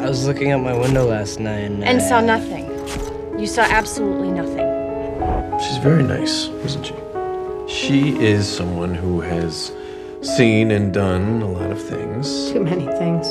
I was looking out my window last night and saw nothing. You saw absolutely nothing. She's very nice, isn't she? She is someone who has seen and done a lot of things. Too many things.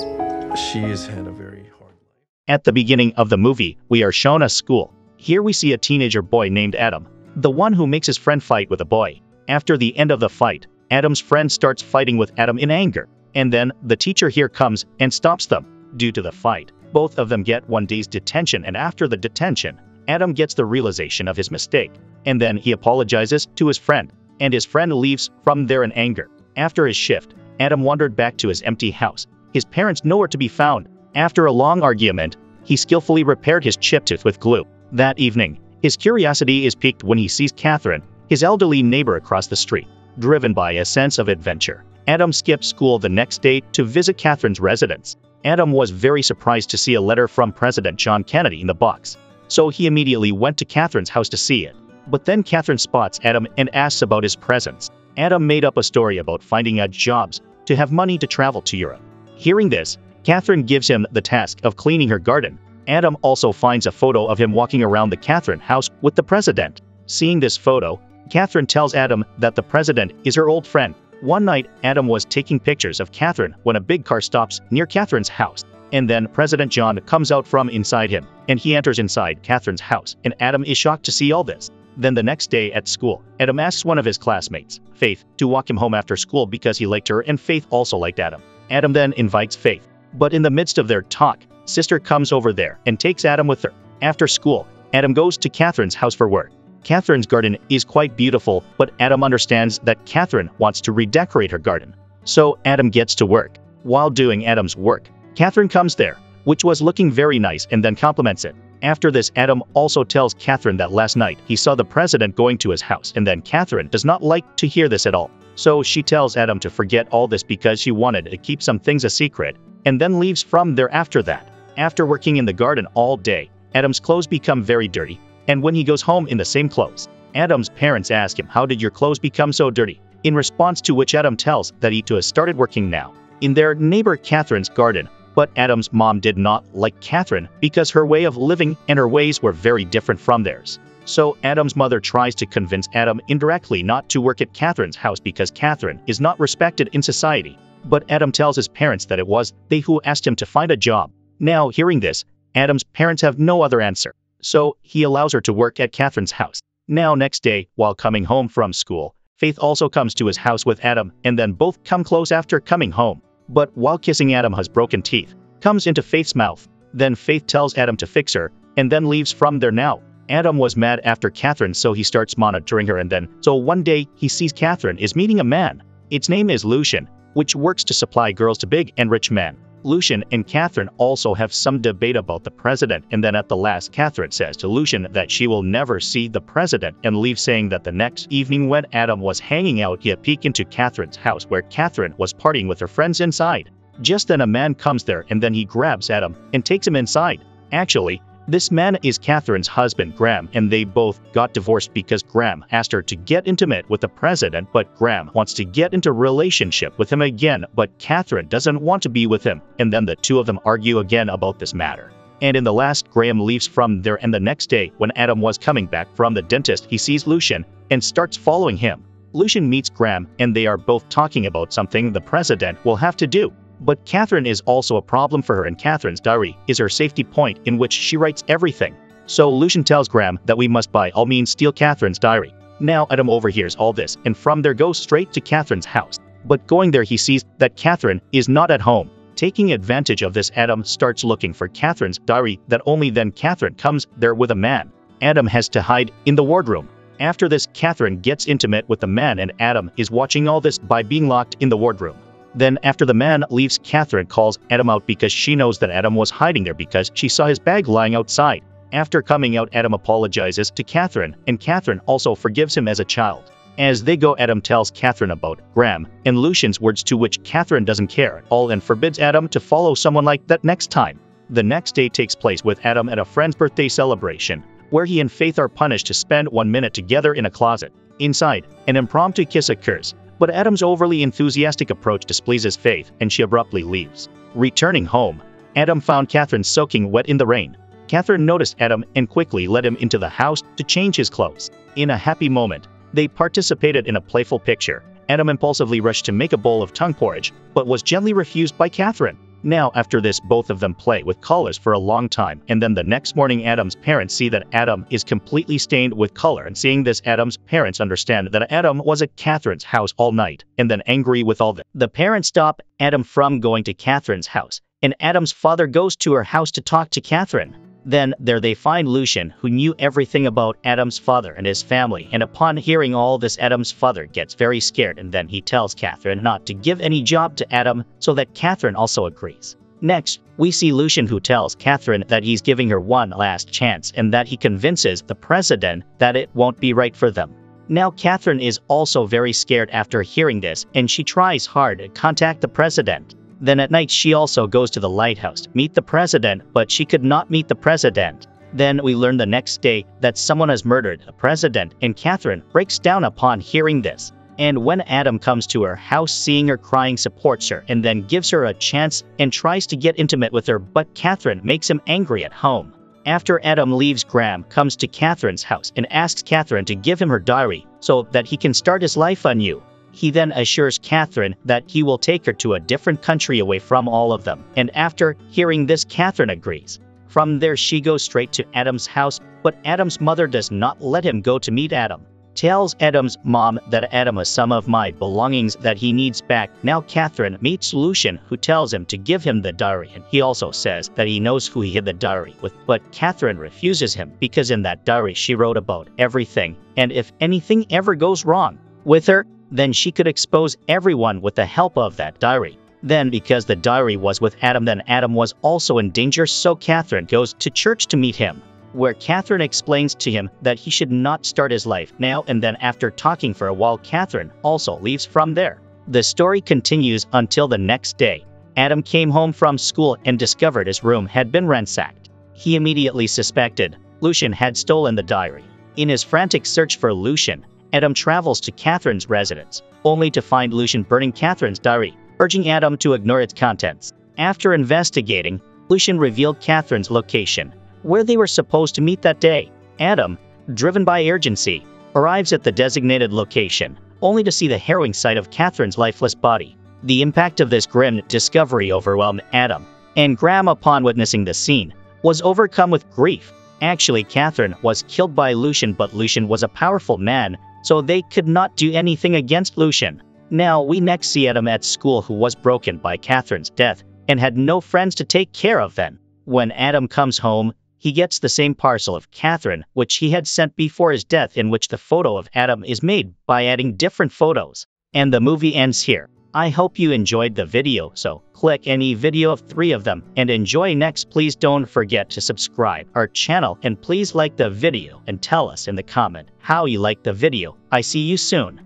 She has had a very hard life. At the beginning of the movie, we are shown a school. Here we see a teenager boy named Adam, the one who makes his friend fight with a boy. After the end of the fight, Adam's friend starts fighting with Adam in anger, and then the teacher here comes and stops them. Due to the fight, both of them get 1 day's detention, and after the detention, Adam gets the realization of his mistake, and then he apologizes to his friend, and his friend leaves from there in anger. After his shift, Adam wandered back to his empty house. His parents nowhere to be found. After a long argument, he skillfully repaired his chipped tooth with glue. That evening, his curiosity is piqued when he sees Catherine, his elderly neighbor across the street. Driven by a sense of adventure, Adam skipped school the next day to visit Catherine's residence. Adam was very surprised to see a letter from President John Kennedy in the box, so he immediately went to Catherine's house to see it. But then Catherine spots Adam and asks about his presents. Adam made up a story about finding out jobs to have money to travel to Europe. Hearing this, Catherine gives him the task of cleaning her garden. Adam also finds a photo of him walking around the Catherine house with the president. Seeing this photo, Catherine tells Adam that the president is her old friend. One night, Adam was taking pictures of Catherine when a big car stops near Catherine's house. And then President John comes out from inside him, and he enters inside Catherine's house, and Adam is shocked to see all this. Then the next day at school, Adam asks one of his classmates, Faith, to walk him home after school because he liked her and Faith also liked Adam. Adam then invites Faith. But in the midst of their talk, Sister comes over there and takes Adam with her. After school, Adam goes to Catherine's house for work. Catherine's garden is quite beautiful, but Adam understands that Catherine wants to redecorate her garden. So Adam gets to work. While doing Adam's work, Catherine comes there, which was looking very nice, and then compliments it. After this, Adam also tells Catherine that last night he saw the president going to his house, and then Catherine does not like to hear this at all. So she tells Adam to forget all this because she wanted to keep some things a secret, and then leaves from there after that. After working in the garden all day, Adam's clothes become very dirty, and when he goes home in the same clothes, Adam's parents ask him, "How did your clothes become so dirty?" In response to which Adam tells that he too has started working now in their neighbor Catherine's garden. But Adam's mom did not like Catherine because her way of living and her ways were very different from theirs. So Adam's mother tries to convince Adam indirectly not to work at Catherine's house because Catherine is not respected in society. But Adam tells his parents that it was they who asked him to find a job. Now, hearing this, Adam's parents have no other answer. So he allows her to work at Catherine's house. Now, next day, while coming home from school, Faith also comes to his house with Adam, and then both come close after coming home. But while kissing, Adam has broken teeth comes into Faith's mouth. Then Faith tells Adam to fix her, and then leaves from there. Now, Adam was mad after Catherine, so he starts monitoring her, and then so one day he sees Catherine is meeting a man. Its name is Lucian, which works to supply girls to big and rich men. Lucian and Catherine also have some debate about the president, and then at the last Catherine says to Lucian that she will never see the president and leaves, saying that the next evening when Adam was hanging out, he had peeked into Catherine's house where Catherine was partying with her friends inside. Just then a man comes there, and then he grabs Adam and takes him inside. Actually, this man is Catherine's husband, Graham, and they both got divorced because Graham asked her to get intimate with the president, but Graham wants to get into a relationship with him again, but Catherine doesn't want to be with him, and then the two of them argue again about this matter. And in the last, Graham leaves from there, and the next day, when Adam was coming back from the dentist, he sees Lucian and starts following him. Lucian meets Graham, and they are both talking about something the president will have to do. But Catherine is also a problem for her, and Catherine's diary is her safety point in which she writes everything. So Lucian tells Graham that we must by all means steal Catherine's diary. Now Adam overhears all this, and from there goes straight to Catherine's house. But going there, he sees that Catherine is not at home. Taking advantage of this, Adam starts looking for Catherine's diary, that only then Catherine comes there with a man. Adam has to hide in the wardroom. After this, Catherine gets intimate with the man, and Adam is watching all this by being locked in the wardroom. Then after the man leaves, Catherine calls Adam out because she knows that Adam was hiding there because she saw his bag lying outside. After coming out, Adam apologizes to Catherine, and Catherine also forgives him as a child. As they go, Adam tells Catherine about Graham and Lucian's words, to which Catherine doesn't care at all and forbids Adam to follow someone like that next time. The next day takes place with Adam at a friend's birthday celebration, where he and Faith are punished to spend 1 minute together in a closet. Inside, an impromptu kiss occurs. But Adam's overly enthusiastic approach displeases Faith, and she abruptly leaves. Returning home, Adam found Catherine soaking wet in the rain. Catherine noticed Adam and quickly led him into the house to change his clothes. In a happy moment, they participated in a playful picture. Adam impulsively rushed to make a bowl of tongue porridge, but was gently refused by Catherine. Now, after this, both of them play with colors for a long time, and then the next morning Adam's parents see that Adam is completely stained with color, and seeing this, Adam's parents understand that Adam was at Catherine's house all night, and then angry with all this, the parents stop Adam from going to Catherine's house, and Adam's father goes to her house to talk to Catherine. Then, there they find Lucian, who knew everything about Adam's father and his family, and upon hearing all this, Adam's father gets very scared, and then he tells Catherine not to give any job to Adam, so that Catherine also agrees. Next, we see Lucian, who tells Catherine that he's giving her one last chance, and that he convinces the president that it won't be right for them. Now Catherine is also very scared after hearing this, and she tries hard to contact the president. Then at night she also goes to the lighthouse to meet the president, but she could not meet the president. Then we learn the next day that someone has murdered the president, and Catherine breaks down upon hearing this. And when Adam comes to her house, seeing her crying, supports her and then gives her a chance and tries to get intimate with her, but Catherine makes him angry at home. After Adam leaves, Graham comes to Catherine's house and asks Catherine to give him her diary so that he can start his life anew. He then assures Catherine that he will take her to a different country away from all of them, and after hearing this, Catherine agrees. From there she goes straight to Adam's house, but Adam's mother does not let him go to meet Adam. Tells Adam's mom that Adam has some of my belongings that he needs back. Now Catherine meets Lucian, who tells him to give him the diary, and he also says that he knows who he hid the diary with, but Catherine refuses him because in that diary she wrote about everything, and if anything ever goes wrong with her, then she could expose everyone with the help of that diary. Then, because the diary was with Adam, then Adam was also in danger, so Catherine goes to church to meet him, where Catherine explains to him that he should not start his life now, and then after talking for a while, Catherine also leaves from there. The story continues until the next day. Adam came home from school and discovered his room had been ransacked. He immediately suspected Lucian had stolen the diary. In his frantic search for Lucian, Adam travels to Catherine's residence, only to find Lucian burning Catherine's diary, urging Adam to ignore its contents. After investigating, Lucian revealed Catherine's location, where they were supposed to meet that day. Adam, driven by urgency, arrives at the designated location, only to see the harrowing sight of Catherine's lifeless body. The impact of this grim discovery overwhelmed Adam, and Graham, upon witnessing the scene, was overcome with grief. Actually, Catherine was killed by Lucian, but Lucian was a powerful man, so they could not do anything against Lucian. Now we next see Adam at school, who was broken by Catherine's death and had no friends to take care of then. When Adam comes home, he gets the same parcel of Catherine, which he had sent before his death, in which the photo of Adam is made by adding different photos. And the movie ends here. I hope you enjoyed the video, so click any video of 3 of them and enjoy next. Please don't forget to subscribe our channel, and please like the video and tell us in the comment how you like the video. I see you soon.